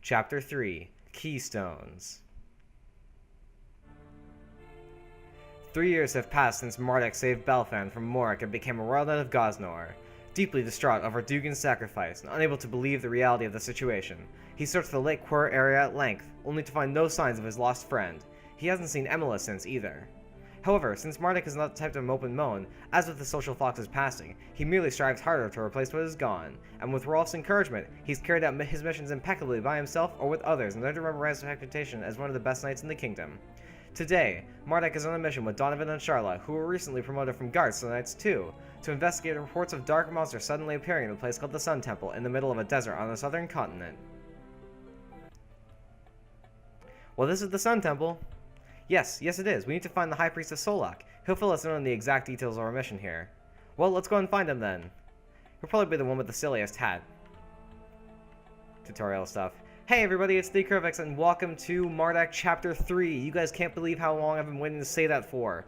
Chapter 3 Keystones. 3 years have passed since Mardek saved Belfan from Morik and became a royal knight of Gosnor. Deeply distraught over Dugan's sacrifice and unable to believe the reality of the situation, he searched the Lake Quir area at length, only to find no signs of his lost friend. He hasn't seen Emila since either. However, since Mardek is not the type to mope and moan, as with the social fox's passing, he merely strives harder to replace what is gone, and with Rolf's encouragement, he's carried out his missions impeccably by himself or with others and learned to remember his reputation as one of the best knights in the kingdom. Today, Mardek is on a mission with Donovan and Sharla, who were recently promoted from guards to Knights 2, to investigate reports of dark monsters suddenly appearing in a place called the Sun Temple in the middle of a desert on the southern continent. Well, this is the Sun Temple. Yes it is. We need to find the High Priest of Solak. He'll fill us in on the exact details of our mission here. Well, let's go and find him then. He'll probably be the one with the silliest hat. Tutorial stuff. Hey everybody, it's TheCrifix and welcome to Mardek Chapter 3. You guys can't believe how long I've been waiting to say that for.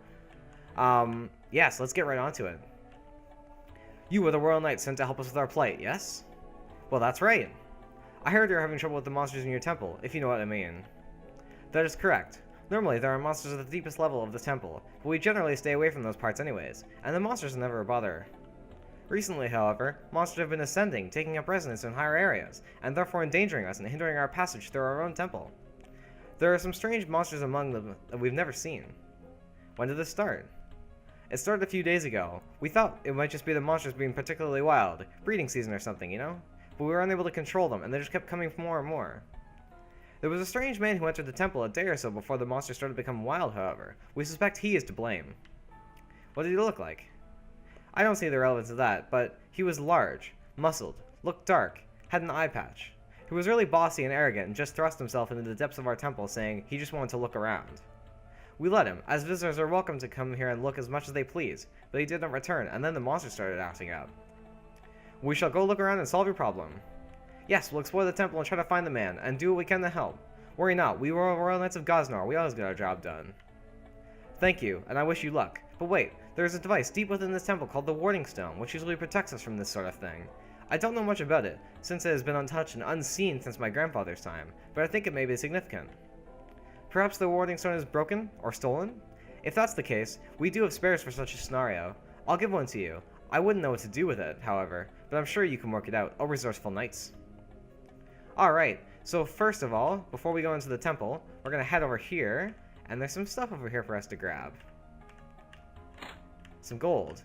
Yes, let's get right onto it. You were the Royal Knight sent to help us with our plight, yes? Well, that's right. I heard you're having trouble with the monsters in your temple, if you know what I mean. That is correct. Normally, there are monsters at the deepest level of the temple, but we generally stay away from those parts anyways, and the monsters are never a bother. Recently, however, monsters have been ascending, taking up residence in higher areas, and therefore endangering us and hindering our passage through our own temple. There are some strange monsters among them that we've never seen. When did this start? It started a few days ago. We thought it might just be the monsters being particularly wild, breeding season or something, you know? But we were unable to control them, and they just kept coming more and more. There was a strange man who entered the temple a day or so before the monster started to become wild, however. We suspect he is to blame. What did he look like? I don't see the relevance of that, but he was large, muscled, looked dark, had an eye patch. He was really bossy and arrogant and just thrust himself into the depths of our temple saying he just wanted to look around. We let him, as visitors are welcome to come here and look as much as they please, but he did not return, and then the monster started acting up. We shall go look around and solve your problem. Yes, we'll explore the temple and try to find the man, and do what we can to help. Worry not, we were Royal Knights of Gosnor, we always get our job done. Thank you, and I wish you luck. But wait, there is a device deep within this temple called the Warding Stone, which usually protects us from this sort of thing. I don't know much about it, since it has been untouched and unseen since my grandfather's time, but I think it may be significant. Perhaps the Warding Stone is broken, or stolen? If that's the case, we do have spares for such a scenario. I'll give one to you. I wouldn't know what to do with it, however, but I'm sure you can work it out, oh resourceful knights. Alright, so first of all, before we go into the temple, we're going to head over here, and there's some stuff over here for us to grab. Some gold.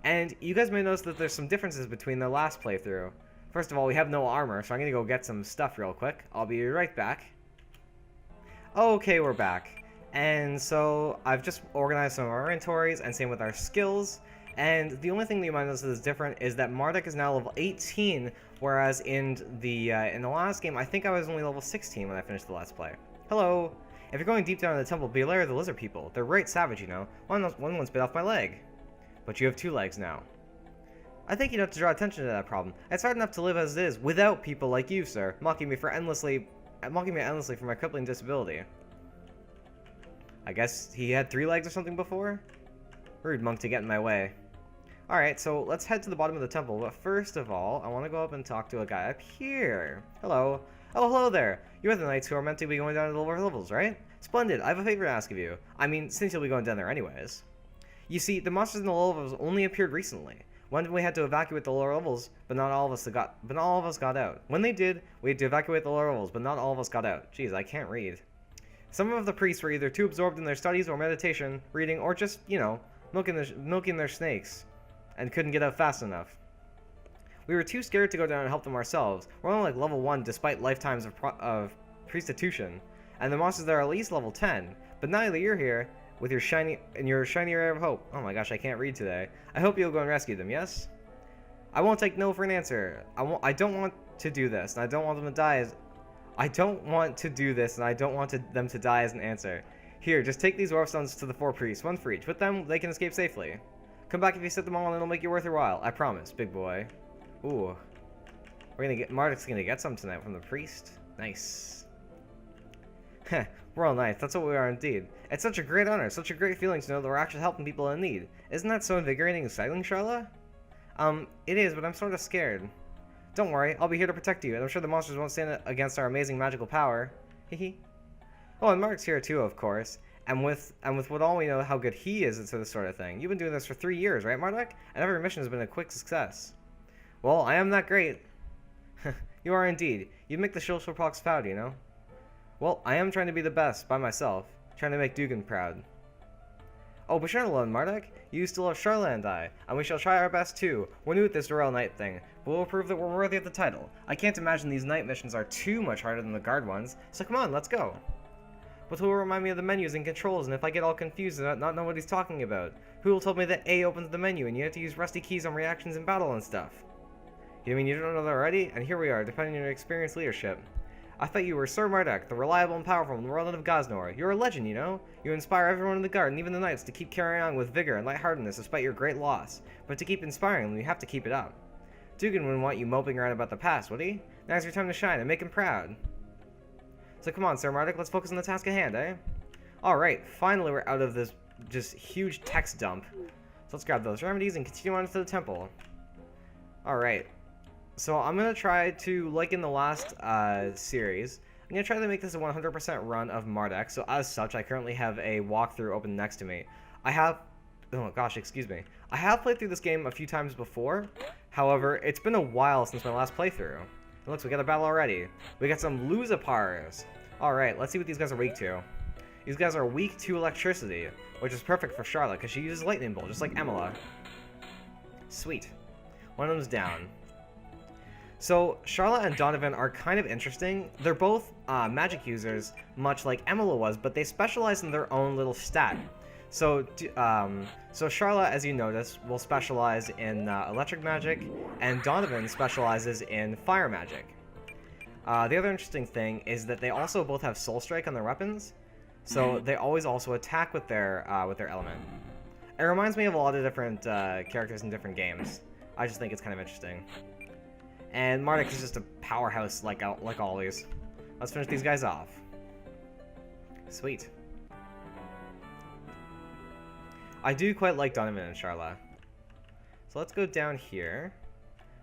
And you guys may notice that there's some differences between the last playthrough. First of all, we have no armor, so I'm going to go get some stuff real quick. I'll be right back. Okay, we're back. And so, I've just organized some of our inventories, and same with our skills. And the only thing that you might notice that is different is that Mardek is now level 18, whereas in the last game, I think I was only level 16 when I finished the Let's Play. Hello! If you're going deep down in the temple, beware of the lizard people. They're right savage, you know. One once bit off my leg. But you have 2 legs now. I think you have to draw attention to that problem. It's hard enough to live as it is without people like you, sir, mocking me endlessly for my crippling disability. I guess he had 3 legs or something before? Rude monk to get in my way. Alright, so let's head to the bottom of the temple, but first of all, I want to go up and talk to a guy up here. Hello. Oh, hello there. You're the knights who are meant to be going down to the lower levels, right? Splendid. I have a favor to ask of you. I mean, since you'll be going down there anyways. You see, the monsters in the lower levels only appeared recently. When we had to evacuate the lower levels, but not all of us got out. When they did, we had to evacuate the lower levels, but not all of us got out. Jeez, I can't read. Some of the priests were either too absorbed in their studies or meditation, reading, or just, you know, milking their snakes, and couldn't get out fast enough. We were too scared to go down and help them ourselves. We're only like level 1 despite lifetimes of prostitution, and the monsters there are at least level 10. But now that you're here, with your shiny ray of hope. Oh my gosh, I can't read today. I hope you'll go and rescue them, yes? I won't take no for an answer. I don't want to do this, and I don't want them to die as... I don't want to do this, and I don't want them to die as an answer. Here, just take these dwarf stones to the 4 priests, 1 for each. With them, they can escape safely. Come back if you set them all, and it'll make you worth your while. I promise, big boy. Ooh. Mardek's gonna get some tonight from the priest. Nice. Heh, we're all knights, that's what we are indeed. It's such a great honor, such a great feeling to know that we're actually helping people in need. Isn't that so invigorating and exciting, Sharla? It is, but I'm sort of scared. Don't worry, I'll be here to protect you, and I'm sure the monsters won't stand against our amazing magical power. Hehe. Oh, and Mark's here too, of course. And with what all we know how good he is into this sort of thing. You've been doing this for 3 years, right, Mardek? And every mission has been a quick success. Well, I am that great. You are indeed. You make the social procs proud, you know? Well, I am trying to be the best, by myself. Trying to make Dugan proud. Oh, but Sharla and Mardek, you still have Sharla and I, and we shall try our best too. We're new at this Royal Knight thing, but we'll prove that we're worthy of the title. I can't imagine these night missions are too much harder than the guard ones, so come on, let's go. But who will remind me of the menus and controls, and if I get all confused and not know what he's talking about? Who will tell me that A opens the menu and you have to use rusty keys on reactions in battle and stuff? You mean you don't know that already? And here we are, depending on your experienced leadership. I thought you were Sir Mardek, the reliable and powerful in the world of Gosnor. You're a legend, you know? You inspire everyone in the guard and even the knights to keep carrying on with vigor and lightheartedness despite your great loss. But to keep inspiring them, you have to keep it up. Dugan wouldn't want you moping around about the past, would he? Now's your time to shine and make him proud. So come on, Sir Mardek, let's focus on the task at hand, eh? Alright, finally we're out of this just huge text dump. So let's grab those remedies and continue on to the temple. Alright. So I'm going to try to, like in the last series, I'm going to try to make this a 100% run of Mardek. So as such, I currently have a walkthrough open next to me. I have played through this game a few times before. However, it's been a while since my last playthrough. And looks, we got a battle already. We got some Luzapars. Alright, let's see what these guys are weak to. These guys are weak to electricity, which is perfect for Sharla because she uses Lightning Bolt, just like Emila. Sweet. One of them's down. So, Sharla and Donovan are kind of interesting. They're both magic users, much like Emila was, but they specialize in their own little stat. So Sharla, as you notice, will specialize in electric magic, and Donovan specializes in fire magic. The other interesting thing is that they also both have Soul Strike on their weapons, so they always also attack with their element. It reminds me of a lot of different characters in different games. I just think it's kind of interesting. And Mardek is just a powerhouse like always. Let's finish these guys off. Sweet. I do quite like Donovan and Sharla. So let's go down here.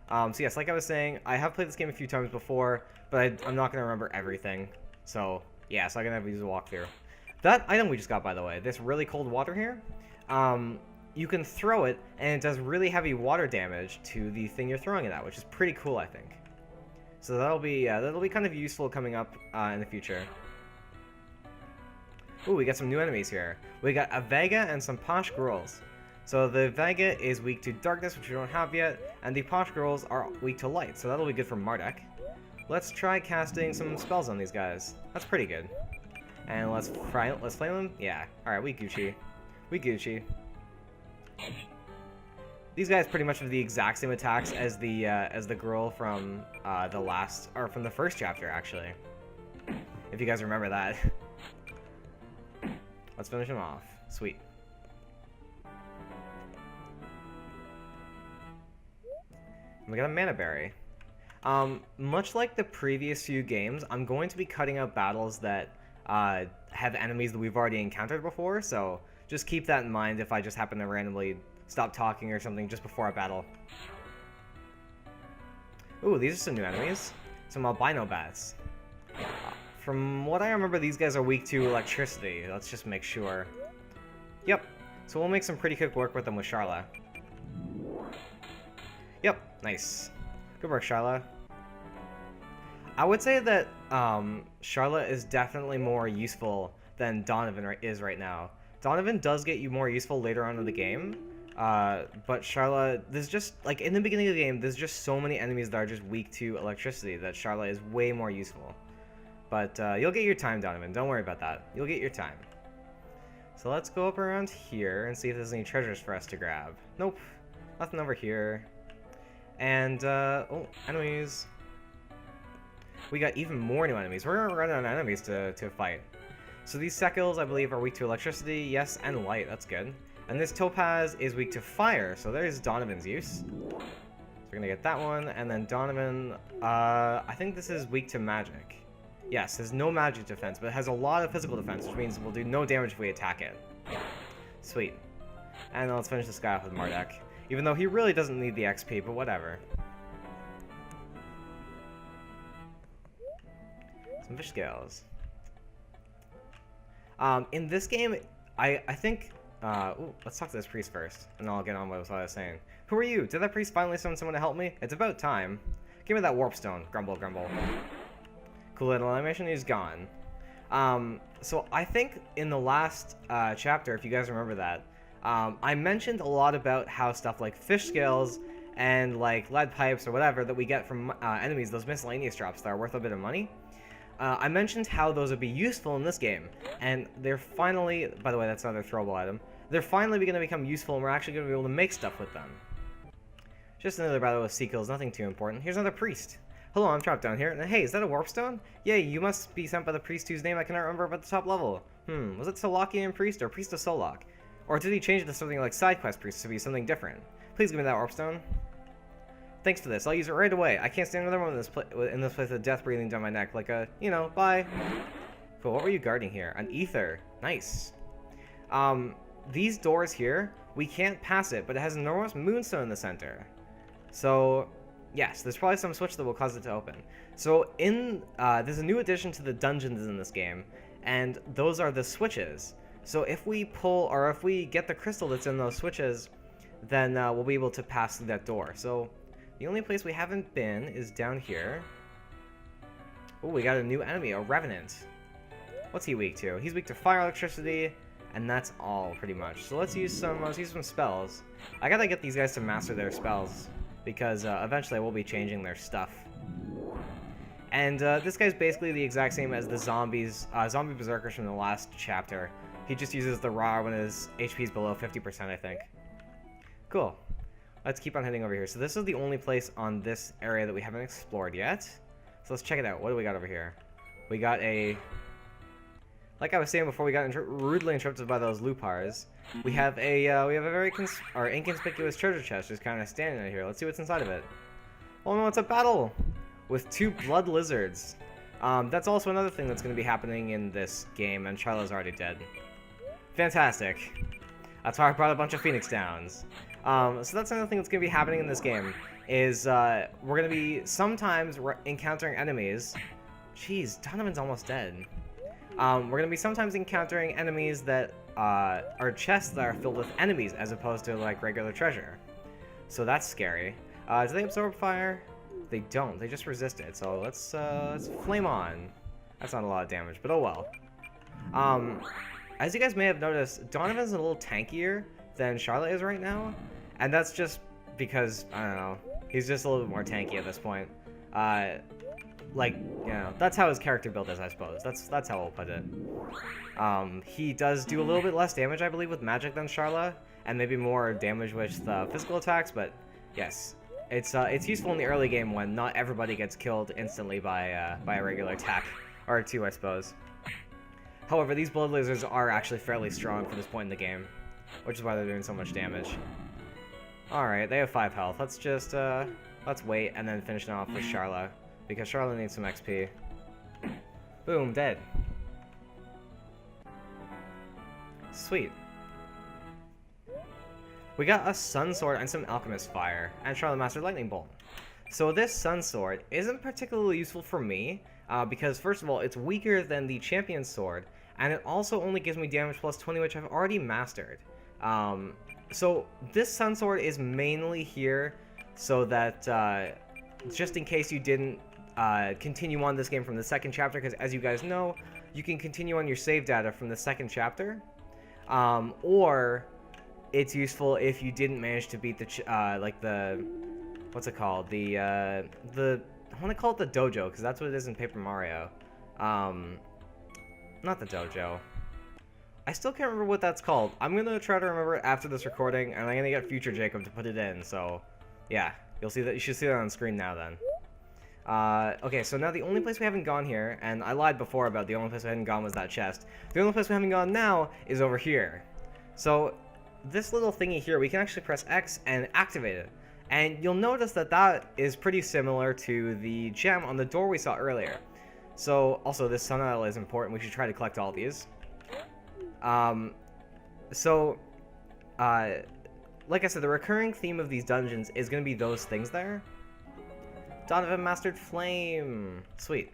So yes, like I was saying, I have played this game a few times before, but I'm not going to remember everything. So yeah, so I'm going to have to use a walkthrough. That item we just got, by the way, this really cold water here, you can throw it, and it does really heavy water damage to the thing you're throwing it at, which is pretty cool, I think. So that'll be kind of useful coming up in the future. Ooh, we got some new enemies here. We got a Vega and some Posh Girls. So the Vega is weak to darkness, which we don't have yet, and the Posh Girls are weak to light, so that'll be good for Mardek. Let's try casting some spells on these guys. That's pretty good. And let's flame them. Yeah. All right, we Gucci. We Gucci. These guys pretty much have the exact same attacks as the girl from from the first chapter, actually. If you guys remember that. Let's finish him off. Sweet. We got a mana berry. Much like the previous few games, I'm going to be cutting out battles that have enemies that we've already encountered before, so just keep that in mind if I just happen to randomly stop talking or something just before a battle. Ooh, these are some new enemies. Some albino bats. From what I remember, these guys are weak to electricity. Let's just make sure. Yep. So we'll make some pretty quick work with them with Sharla. Yep. Nice. Good work, Sharla. I would say that Sharla is definitely more useful than Donovan is right now. Donovan does get you more useful later on in the game, but Sharla, there's just, like, in the beginning of the game, there's just so many enemies that are just weak to electricity that Sharla is way more useful. But you'll get your time, Donovan. Don't worry about that. You'll get your time. So let's go up around here and see if there's any treasures for us to grab. Nope. Nothing over here. And, oh, enemies. We got even more new enemies. We're gonna run out of enemies to fight. So these Sekils, I believe, are weak to electricity, yes, and light. That's good. And this Topaz is weak to fire, so there's Donovan's use. So we're gonna get that one, and then Donovan, I think this is weak to magic. Yes, there's no magic defense, but it has a lot of physical defense, which means we'll do no damage if we attack it. Sweet. And then let's finish this guy off with Mardek. Even though he really doesn't need the XP, but whatever. Some fish scales. In this game, I think... ooh, let's talk to this priest first, and I'll get on with what I was saying. Who are you? Did that priest finally summon someone to help me? It's about time. Give me that warp stone. Grumble, grumble. Cool little animation. He's gone. So I think in the last chapter, if you guys remember that, I mentioned a lot about how stuff like fish scales and like lead pipes or whatever that we get from enemies, those miscellaneous drops that are worth a bit of money. I mentioned how those would be useful in this game, and they're finally, by the way, that's another throwable item, they're finally going to become useful, and we're actually going to be able to make stuff with them. Just another battle with seagulls, nothing too important. Here's another priest. Hello, I'm trapped down here, and hey, is that a warp stone? Yay, you must be sent by the priest whose name I cannot remember at the top level. Was it Solakian priest or priest of Solak? Or did he change it to something like side quest priest to be something different? Please give me that warp stone. Thanks for this. I'll use it right away. I can't stand another one in this place with death breathing down my neck. Like a, you know, bye. Cool. What were you guarding here? An ether. Nice. These doors here, we can't pass it, but it has an enormous moonstone in the center. So, yes, there's probably some switch that will cause it to open. So, there's a new addition to the dungeons in this game, and those are the switches. So, if we pull, or if we get the crystal that's in those switches, then we'll be able to pass through that door. So, the only place we haven't been is down here. Oh, we got a new enemy, a Revenant. What's he weak to? He's weak to fire, electricity, and that's all, pretty much. So let's use some spells. I gotta get these guys to master their spells, because eventually I will be changing their stuff. And this guy's basically the exact same as the zombie berserkers from the last chapter. He just uses the raw when his HP is below 50%, I think. Cool. Let's keep on heading over here. So this is the only place on this area that we haven't explored yet. So let's check it out. What do we got over here? We got a... Like I was saying before, we got rudely interrupted by those lupars. We have a very inconspicuous treasure chest just kind of standing right here. Let's see what's inside of it. Oh no, it's a battle with 2 blood lizards. That's also another thing that's going to be happening in this game, and Sharla's already dead. Fantastic. That's why I brought a bunch of Phoenix Downs. So that's another thing that's going to be happening in this game, is we're going to be sometimes encountering enemies. Jeez, Donovan's almost dead. We're going to be sometimes encountering enemies that are chests that are filled with enemies as opposed to like regular treasure. So that's scary. Do they absorb fire? They don't. They just resist it. So let's flame on. That's not a lot of damage, but oh well. As you guys may have noticed, Donovan's a little tankier than Sharla is right now, and that's just because, I don't know, he's just a little bit more tanky at this point. Like, you know, that's how his character build is, I suppose. That's how we'll put it. He does do a little bit less damage, I believe, with magic than Sharla, and maybe more damage with physical attacks, but yes. It's useful in the early game when not everybody gets killed instantly by a regular attack, or 2, I suppose. However, these blood lizards are actually fairly strong for this point in the game, which is why they're doing so much damage. Alright, they have 5 health. Let's just, let's wait and then finish it off with Sharla, because Sharla needs some XP. Boom, dead. Sweet. We got a Sun Sword and some Alchemist Fire, and Sharla mastered Lightning Bolt. So this Sun Sword isn't particularly useful for me, because first of all, it's weaker than the Champion Sword, and it also only gives me damage plus 20, which I've already mastered. So this Sun Sword is mainly here so that, just in case you didn't continue on this game from the second chapter, because as you guys know, you can continue on your save data from the second chapter, or it's useful if you didn't manage to beat the, what's it called? I want to call it the dojo, because that's what it is in Paper Mario. Not the dojo. I still can't remember what that's called. I'm going to try to remember it after this recording, and I'm going to get Future Jacob to put it in, so yeah. You'll see that. You should see that on screen now then. Okay, so now the only place we haven't gone here, and I lied before about the only place we hadn't gone was that chest. The only place we haven't gone now is over here. So this little thingy here, we can actually press X and activate it. And you'll notice that that is pretty similar to the gem on the door we saw earlier. So, also, this sun idol is important. We should try to collect all these. Like I said, the recurring theme of these dungeons is going to be those things there. Donovan mastered Flame. Sweet.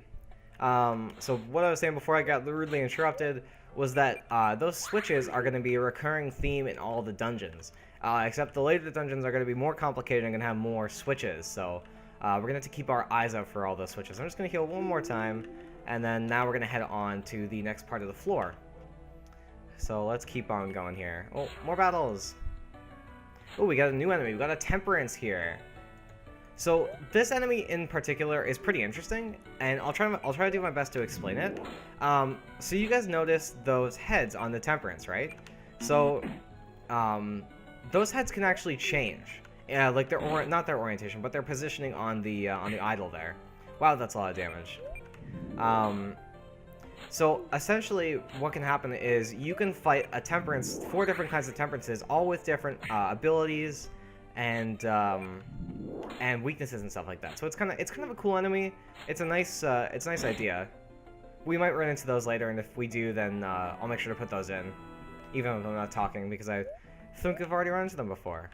So what I was saying before I got rudely interrupted was that those switches are going to be a recurring theme in all the dungeons. Except the later dungeons are going to be more complicated and going to have more switches. So we're going to have to keep our eyes out for all those switches. I'm just going to heal one more time. And then now we're going to head on to the next part of the floor. So let's keep on going here. Oh, more battles. Oh, we got a new enemy. We got a Temperance here. So this enemy in particular is pretty interesting, and I'll try to do my best to explain it. So you guys notice those heads on the Temperance, right? So those heads can actually change. Yeah, like not their orientation, but their positioning on the idol there. Wow, that's a lot of damage. So essentially, what can happen is you can fight a Temperance, 4 different kinds of Temperances, all with different abilities and weaknesses and stuff like that. So it's kind of a cool enemy. It's a nice idea. We might run into those later, and if we do, then I'll make sure to put those in, even if I'm not talking, because I think I've already run into them before.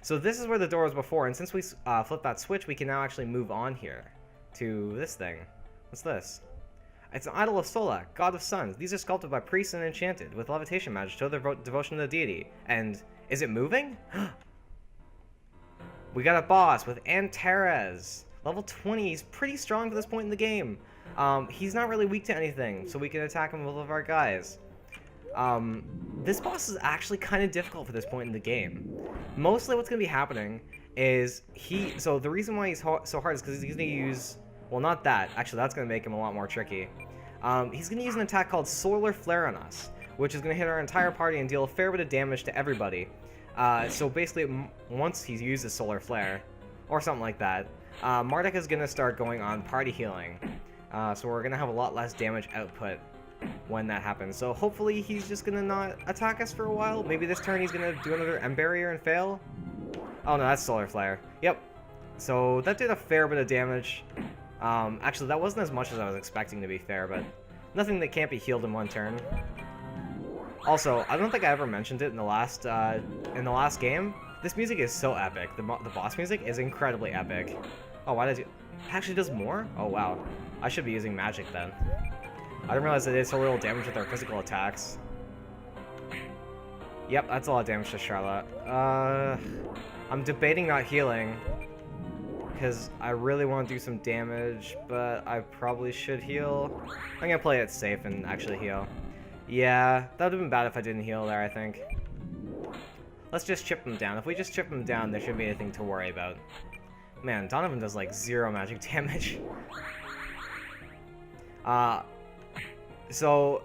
So this is where the door was before, and since we flipped that switch, we can now actually move on here to this thing. What's this? It's an idol of Sola, god of suns. These are sculpted by priests and enchanted with levitation magic to show their devotion to the deity. And is it moving? We got a boss with Antares. Level 20. He's pretty strong to this point in the game. He's not really weak to anything, so we can attack him with all of our guys. This boss is actually kind of difficult for this point in the game. Mostly what's going to be happening is so the reason why he's so hard is because he's going to use... Well, not that. Actually, that's going to make him a lot more tricky. He's going to use an attack called Solar Flare on us, which is going to hit our entire party and deal a fair bit of damage to everybody. So basically, once he's used his Solar Flare, or something like that, Mardek is going to start going on party healing. So we're going to have a lot less damage output when that happens. So hopefully he's just going to not attack us for a while. Maybe this turn he's going to do another M Barrier and fail. Oh no, that's Solar Flare. Yep. So that did a fair bit of damage. Actually, that wasn't as much as I was expecting, to be fair, but nothing that can't be healed in one turn. Also, I don't think I ever mentioned it in the last game. This music is so epic. The boss music is incredibly epic. Oh, why did you... It actually does more? Oh, wow. I should be using magic then. I didn't realize it did so little damage with our physical attacks. Yep, that's a lot of damage to Sharla. I'm debating not healing, because I really want to do some damage, but I probably should heal. I'm gonna play it safe and actually heal. Yeah, that would have been bad if I didn't heal there, I think. Let's just chip them down. If we just chip them down, there shouldn't be anything to worry about. Man, Donovan does like 0 magic damage. So,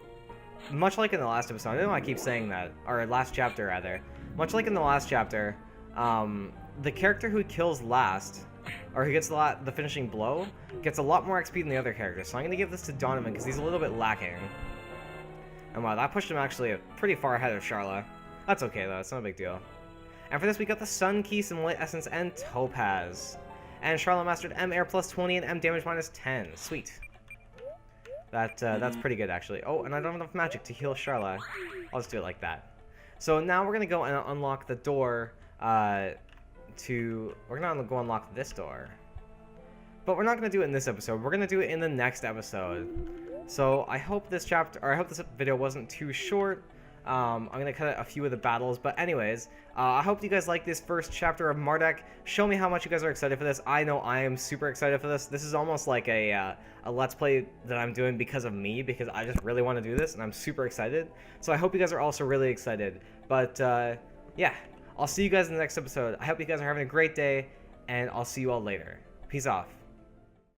much like in the last episode, I don't know why I keep saying that, or last chapter rather. Much like in the last chapter, the character who kills last, or who gets the finishing blow, gets a lot more XP than the other characters. So I'm going to give this to Donovan because he's a little bit lacking. And wow, that pushed him actually pretty far ahead of Sharla. That's okay though, it's not a big deal. And for this we got the Sun Key, some Light Essence, and Topaz. And Sharla mastered M Air plus 20 and M Damage minus 10. Sweet. That's pretty good actually. Oh, and I don't have enough magic to heal Sharla. I'll just do it like that. So now we're going to go and unlock the door we're gonna go unlock this door, but we're not gonna do it in this episode. We're gonna do it in the next episode. So I hope this video wasn't too short. I'm gonna cut out a few of the battles, but anyways, I hope you guys like this first chapter of Mardek. Show me how much you guys are excited for this. I know I am super excited for this. This is almost like a let's play that I'm doing because of me, because I just really want to do this and I'm super excited. So I hope you guys are also really excited. But yeah, I'll see you guys in the next episode. I hope you guys are having a great day, and I'll see you all later. Peace off.